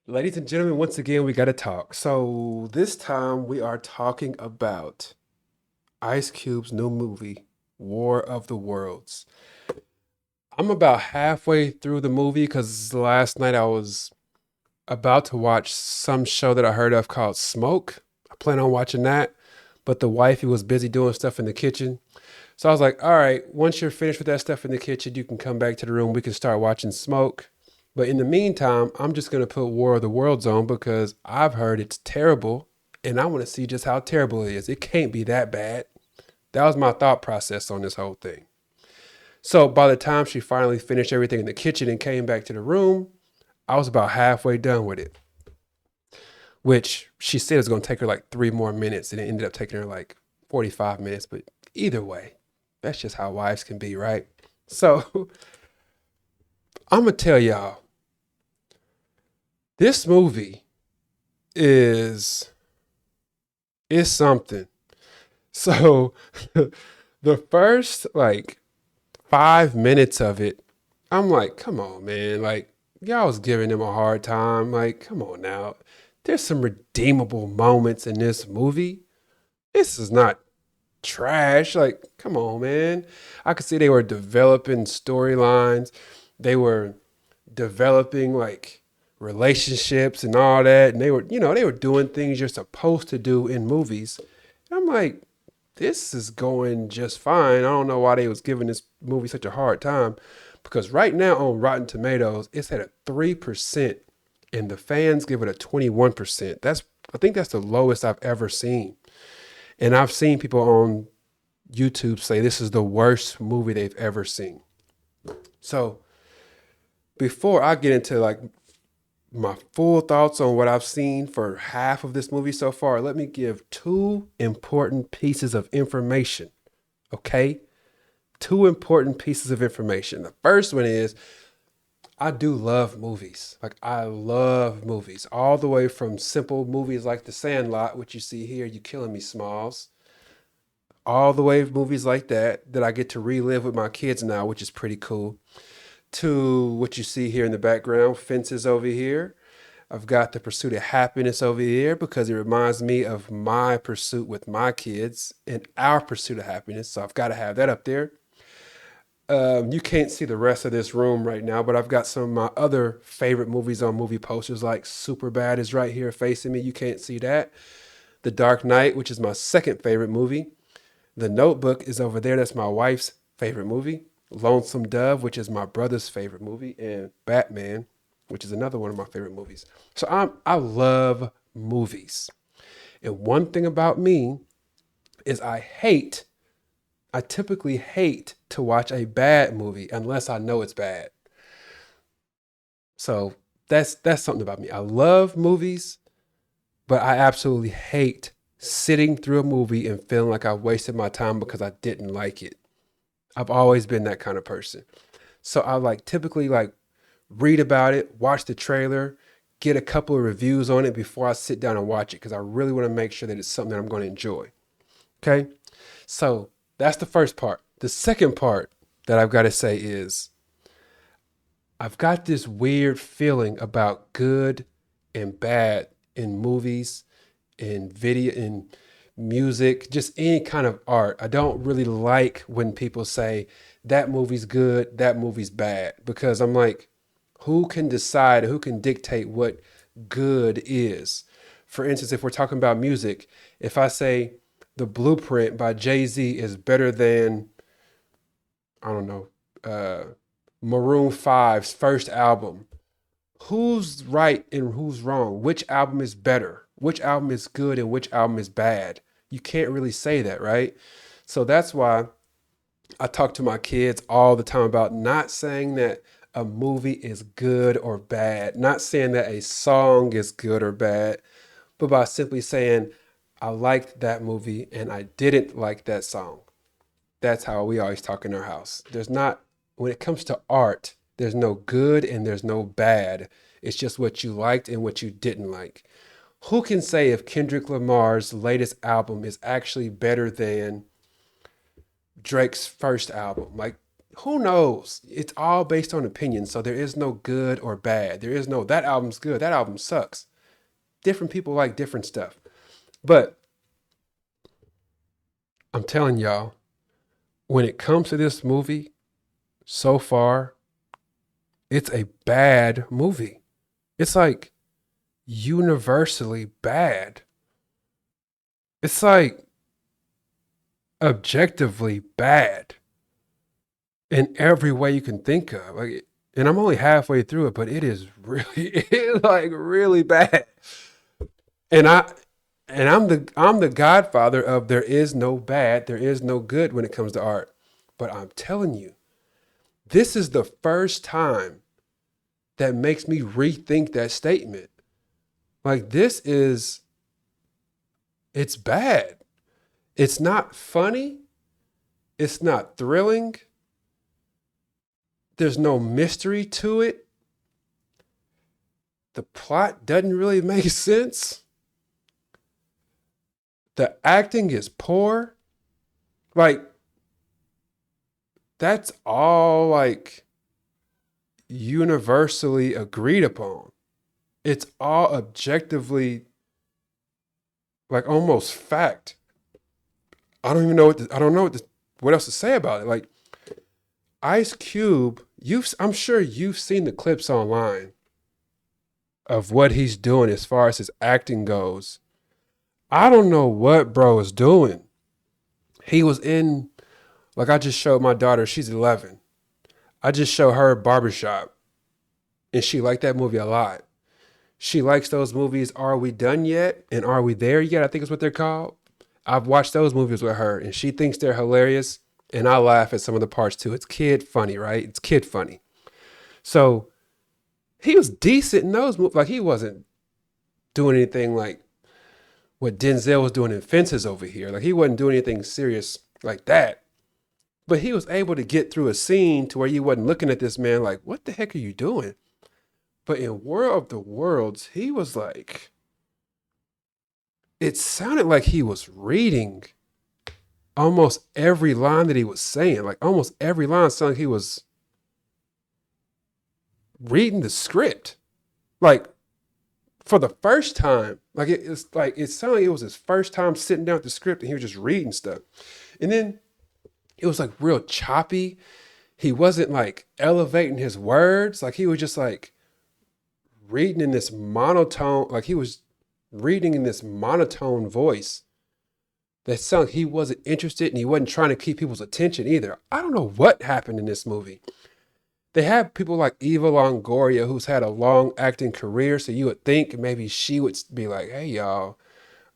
Ladies and gentlemen, once again, we got to talk. So this time we are talking about Ice Cube's new movie, War of the Worlds. I'm about halfway through the movie because last night I was about to watch some show that I heard of called Smoke. I plan on watching that, but the wifey was busy doing stuff in the kitchen. So I was like, all right, once you're finished with that stuff in the kitchen, you can come back to the room. We can start watching Smoke. But in the meantime, I'm just going to put War of the Worlds on because I've heard it's terrible and I want to see just how terrible it is. It can't be that bad. That was my thought process on this whole thing. So by the time she finally finished everything in the kitchen and came back to the room, I was about halfway done with it, which she said it was going to take her like 3 more minutes and it ended up taking her like 45 minutes. But either way, that's just how wives can be, right? So I'm going to tell y'all this movie is something. So the first like 5 minutes of it, I'm like, come on, man. Like, y'all was giving him a hard time. Like, come on now. There's some redeemable moments in this movie. This is not trash. Like, come on, man. I could see they were developing storylines. They were developing like relationships and all that. And they were doing things you're supposed to do in movies. And I'm like, this is going just fine. I don't know why they was giving this movie such a hard time. Because right now on Rotten Tomatoes, it's at a 3%, and the fans give it a 21%. I think that's the lowest I've ever seen. And I've seen people on YouTube say this is the worst movie they've ever seen. So before I get into like my full thoughts on what I've seen for half of this movie so far, let me give two important pieces of information. Okay? Two important pieces of information. The first one is I do love movies. Like, I love movies, all the way from simple movies like The Sandlot, which you see here, You Killing Me, Smalls, all the way movies like that I get to relive with my kids now, which is pretty cool, to what you see here in the background, Fences over here. I've got The Pursuit of Happiness over here because it reminds me of my pursuit with my kids and our pursuit of happiness. So I've got to have that up there. You can't see the rest of this room right now, but I've got some of my other favorite movies on movie posters, like Superbad is right here facing me. You can't see that. The Dark Knight, which is my second favorite movie. The Notebook is over there. That's my wife's favorite movie. Lonesome Dove, which is my brother's favorite movie, and Batman, which is another one of my favorite movies. So I love movies. And one thing about me is I typically hate to watch a bad movie unless I know it's bad. So that's something about me. I love movies, but I absolutely hate sitting through a movie and feeling like I wasted my time because I didn't like it. I've always been that kind of person. So I like typically like read about it, watch the trailer, get a couple of reviews on it before I sit down and watch it because I really want to make sure that it's something that I'm going to enjoy. Okay? So that's the first part. The second part that I've got to say is I've got this weird feeling about good and bad in movies, in video, in music, just any kind of art. I don't really like when people say that movie's good, that movie's bad, because I'm like, who can decide, who can dictate what good is? For instance, if we're talking about music, if I say The Blueprint by Jay Z is better than, I don't know, Maroon Five's first album, who's right and who's wrong? Which album is better? Which album is good and which album is bad? You can't really say that, right? So that's why I talk to my kids all the time about not saying that a movie is good or bad, not saying that a song is good or bad, but by simply saying, I liked that movie and I didn't like that song. That's how we always talk in our house. There's not, when it comes to art, there's no good and there's no bad. It's just what you liked and what you didn't like. Who can say if Kendrick Lamar's latest album is actually better than Drake's first album? Like, who knows? It's all based on opinion. So there is no good or bad. There is no, that album's good, that album sucks. Different people like different stuff. But I'm telling y'all, when it comes to this movie, so far, it's a bad movie. It's like universally bad. It's like objectively bad in every way you can think of. Like, and I'm only halfway through it, but it is really, it's like really bad. And I'm the godfather of there is no bad, there is no good when it comes to art. But I'm telling you, this is the first time that makes me rethink that statement. Like it's bad. It's not funny. It's not thrilling. There's no mystery to it. The plot doesn't really make sense. The acting is poor. Like, that's all like universally agreed upon. It's all objectively like almost fact. I don't even know I don't know what else to say about it. Like Ice Cube, I'm sure you've seen the clips online of what he's doing as far as his acting goes. I don't know what bro is doing. He was in, like I just showed my daughter, she's 11. I just showed her Barbershop, and she liked that movie a lot. She likes those movies, Are We Done Yet? And Are We There Yet? I think is what they're called. I've watched those movies with her, and she thinks they're hilarious, and I laugh at some of the parts too. It's kid funny, right? It's kid funny. So he was decent in those movies. Like he wasn't doing anything like what Denzel was doing in Fences over here. Like he wasn't doing anything serious like that. But he was able to get through a scene to where you wasn't looking at this man like, what the heck are you doing? But in War of the Worlds, he was like, it sounded like he was reading almost every line that he was saying. Like almost every line sounded like he was reading the script. Like for the first time, like it sounded like it was his first time sitting down with the script and he was just reading stuff. And then it was like real choppy. He wasn't like elevating his words. Like he was just like reading in this monotone, like he was reading in this monotone voice that sounded like he wasn't interested and he wasn't trying to keep people's attention either. I don't know what happened in this movie. They have people like Eva Longoria, who's had a long acting career, so you would think maybe she would be like, hey, y'all,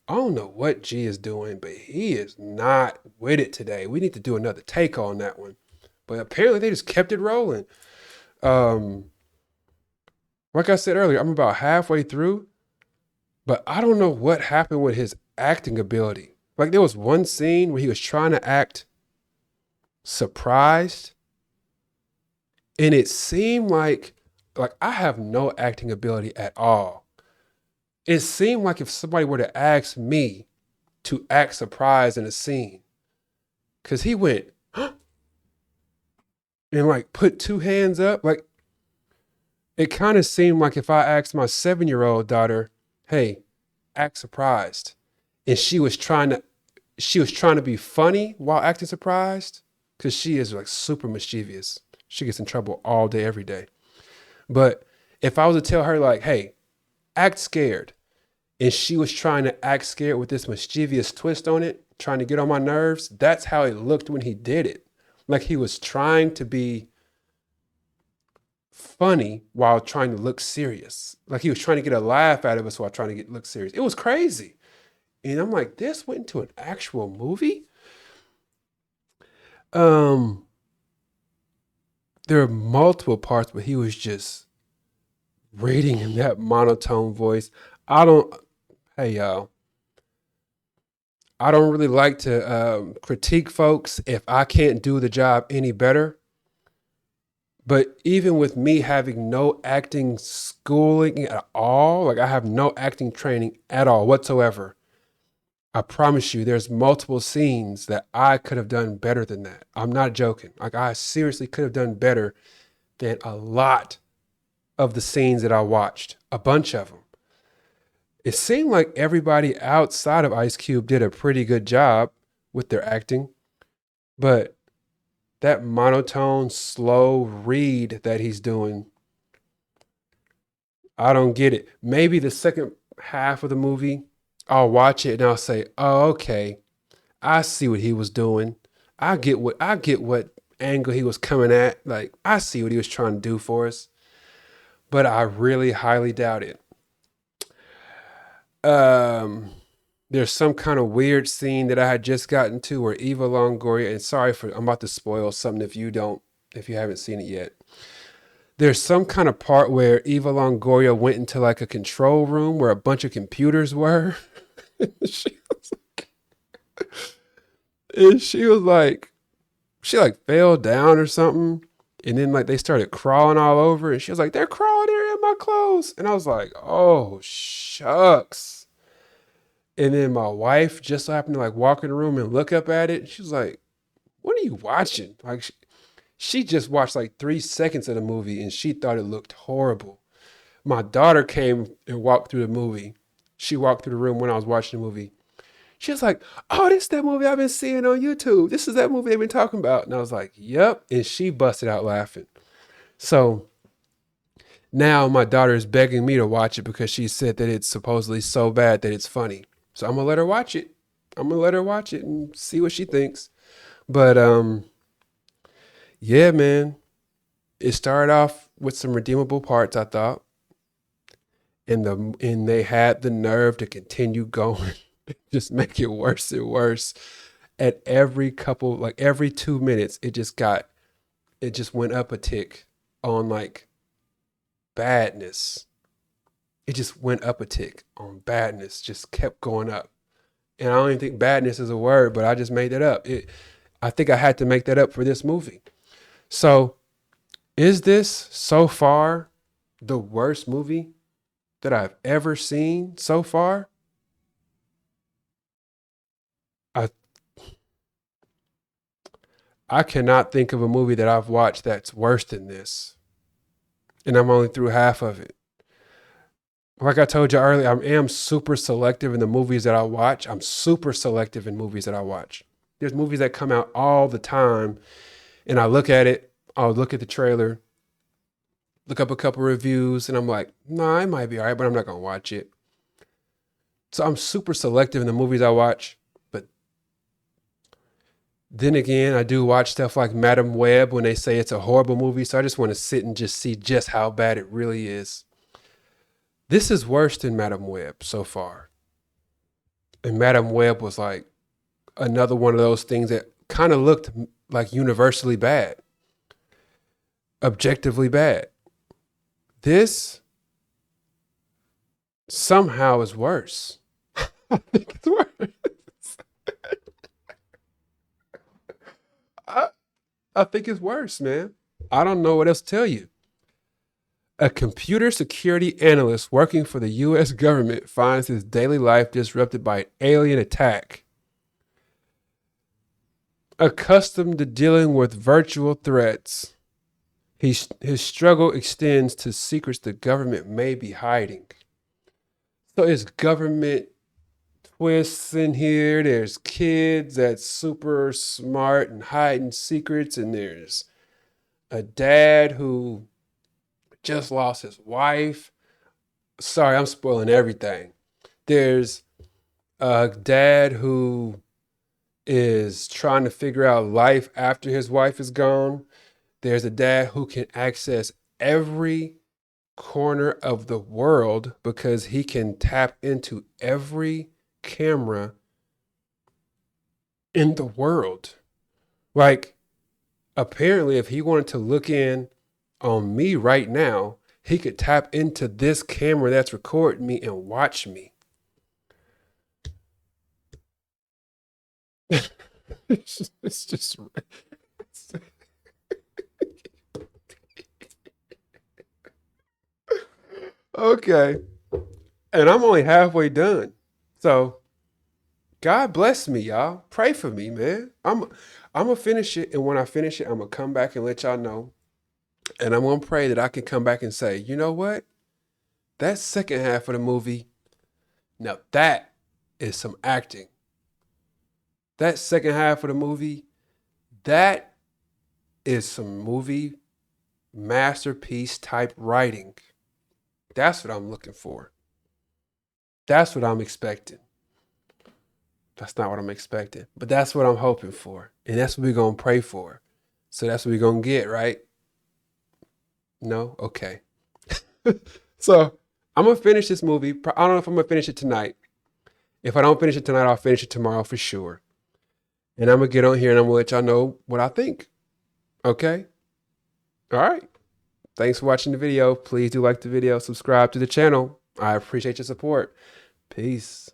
I don't know what G is doing, but he is not with it today. We need to do another take on that one. But apparently they just kept it rolling. Um, like I said earlier, I'm about halfway through, but I don't know what happened with his acting ability. Like there was one scene where he was trying to act surprised, and it seemed like I have no acting ability at all. It seemed like if somebody were to ask me to act surprised in a scene, because he went and like put two hands up, like it kind of seemed like if I asked my 7-year-old daughter, hey, act surprised, and she was trying to be funny while acting surprised, because she is like super mischievous. She gets in trouble all day, every day. But if I was to tell her like, hey, act scared, and she was trying to act scared with this mischievous twist on it, trying to get on my nerves, that's how it looked when he did it. Like he was trying to be funny while trying to look serious. Like he was trying to get a laugh out of us while trying to look serious. It was crazy. And I'm like, this went into an actual movie? Um, there are multiple parts where he was just reading in that monotone voice. I don't, hey y'all, I don't really like to critique folks if I can't do the job any better. But even with me having no acting schooling at all, like I have no acting training at all whatsoever, I promise you, there's multiple scenes that I could have done better than that. I'm not joking. Like, I seriously could have done better than a lot of the scenes that I watched, a bunch of them. It seemed like everybody outside of Ice Cube did a pretty good job with their acting, but that monotone, slow read that he's doing, I don't get it. Maybe the second half of the movie, I'll watch it and I'll say, "Oh, okay, I see what he was doing. I get what angle he was coming at. Like, I see what he was trying to do for us." But I really highly doubt it. Um, there's some kind of weird scene that I had just gotten to where Eva Longoria, and sorry for I'm about to spoil something if you haven't seen it yet. There's some kind of part where Eva Longoria went into like a control room where a bunch of computers were. she, and she like fell down or something. And then like they started crawling all over and she was like, "They're crawling here in my clothes." And I was like, "Oh shucks." And then my wife just so happened to like walk in the room and look up at it. And she was like, "What are you watching?" Like she just watched like 3 seconds of the movie and she thought it looked horrible. My daughter came and walked through the movie. She walked through the room when I was watching the movie. She was like, "Oh, this is that movie I've been seeing on YouTube. This is that movie they've been talking about." And I was like, "Yep." And she busted out laughing. So now my daughter is begging me to watch it because she said that it's supposedly so bad that it's funny. So I'm gonna let her watch it. I'm gonna let her watch it and see what she thinks. But yeah, man, it started off with some redeemable parts, I thought, and they had the nerve to continue going, just make it worse and worse. At every couple, like every 2 minutes, it just went up a tick on like badness. It just went up a tick on badness, just kept going up. And I don't even think badness is a word, but I just made that up. I think I had to make that up for this movie. So, is this so far the worst movie that I've ever seen so far? I I cannot think of a movie that I've watched that's worse than this, and I'm only through half of it. Like I told you earlier, I am super selective in the movies that I watch. I'm super selective in movies that I watch. There's movies that come out all the time, and I look at it. I'll look at the trailer, look up a couple reviews, and I'm like, nah, it might be all right, but I'm not gonna watch it. So I'm super selective in the movies I watch. But then again, I do watch stuff like Madam Web when they say it's a horrible movie. So I just want to sit and just see just how bad it really is. This is worse than Madam Web so far. And Madam Web was like another one of those things that kind of looked like universally bad, objectively bad. This somehow is worse. I think it's worse. I, I think it's worse, man. I don't know what else to tell you. A computer security analyst working for the US government finds his daily life disrupted by an alien attack. Accustomed to dealing with virtual threats, his struggle extends to secrets the government may be hiding. So it's government twists in here. There's kids that's super smart and hiding secrets, and there's a dad who just lost his wife. Sorry, I'm spoiling everything. There's a dad who is trying to figure out life after his wife is gone. There's a dad who can access every corner of the world because he can tap into every camera in the world. Like, apparently, if he wanted to look in on me right now, he could tap into this camera that's recording me and watch me. It's just okay. And I'm only halfway done. So God bless me, y'all. Pray for me, man. I'm gonna finish it, and when I finish it, I'm gonna come back and let y'all know. And I'm gonna pray that I can come back and say, you know what? That second half of the movie, now that is some acting. That second half of the movie, that is some movie masterpiece type writing. That's what I'm looking for. That's what I'm expecting. That's not what I'm expecting, but that's what I'm hoping for. And that's what we're going to pray for. So that's what we're going to get, right? No? Okay. So I'm going to finish this movie. I don't know if I'm going to finish it tonight. If I don't finish it tonight, I'll finish it tomorrow for sure. And I'm going to get on here and I'm going to let y'all know what I think. Okay? All right. Thanks for watching the video. Please do like the video, subscribe to the channel. I appreciate your support. Peace.